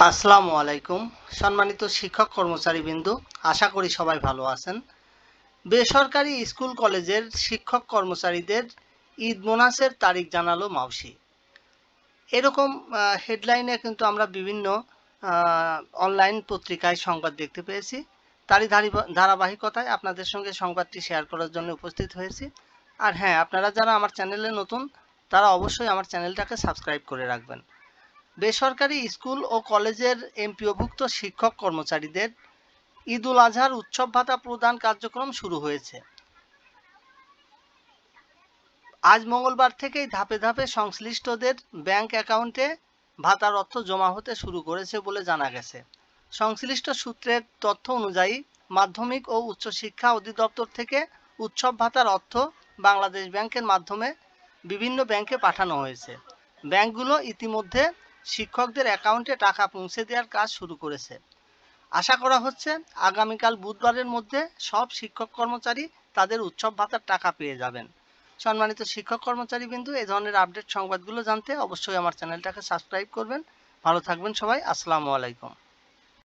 আসসালামু আলাইকুম। সম্মানিত শিক্ষক কর্মচারীবৃন্দ, আশা করি সবাই ভালো আছেন। বেসরকারি স্কুল কলেজের শিক্ষক কর্মচারীদের ঈদ বোনাসের তারিখ জানালো মাউসি। এরকম হেডলাইনে কিন্তু আমরা বিভিন্ন অনলাইন পত্রিকায় সংবাদ দেখতে পেয়েছি। তারই ধারাবাহিকতায় আপনাদের সঙ্গে সংবাদটি শেয়ার করার জন্য উপস্থিত হয়েছি। আর হ্যাঁ, আপনারা যারা আমার চ্যানেলে নতুন তারা অবশ্যই আমার চ্যানেলটাকে সাবস্ক্রাইব করে রাখবেন। বেসরকারি স্কুল ও কলেজের এমপিওভুক্ত শিক্ষক কর্মচারীদের ঈদ উল আজহার উৎসব ভাতা প্রদান কার্যক্রম শুরু হয়েছে। আজ মঙ্গলবার থেকেই ধাপে ধাপে সংশ্লিষ্টদের ব্যাংক অ্যাকাউন্টে ভাতার অর্থ জমা হতে শুরু করেছে বলে জানা গেছে। সংশ্লিষ্ট সূত্রের তথ্য অনুযায়ী মাধ্যমিক ও উচ্চশিক্ষা অধিদপ্তর থেকে উৎসব ভাতার অর্থ বাংলাদেশ ব্যাংকের মাধ্যমে বিভিন্ন ব্যাংকে পাঠানো হয়েছে। ব্যাংকগুলো ইতিমধ্যে শিক্ষকদের অ্যাকাউন্টে টাকা পৌঁছে দেওয়ার কাজ শুরু করেছে। আশা করা হচ্ছে আগামীকাল বুধবারের মধ্যে সব শিক্ষক কর্মচারী তাদের উৎসব ভাতার টাকা পেয়ে যাবেন। সম্মানিত শিক্ষক কর্মচারীবৃন্দ, এই ধরনের আপডেট সংবাদগুলো জানতে অবশ্যই আমার চ্যানেলটাকে সাবস্ক্রাইব করবেন। ভালো থাকবেন সবাই। আসসালামু আলাইকুম।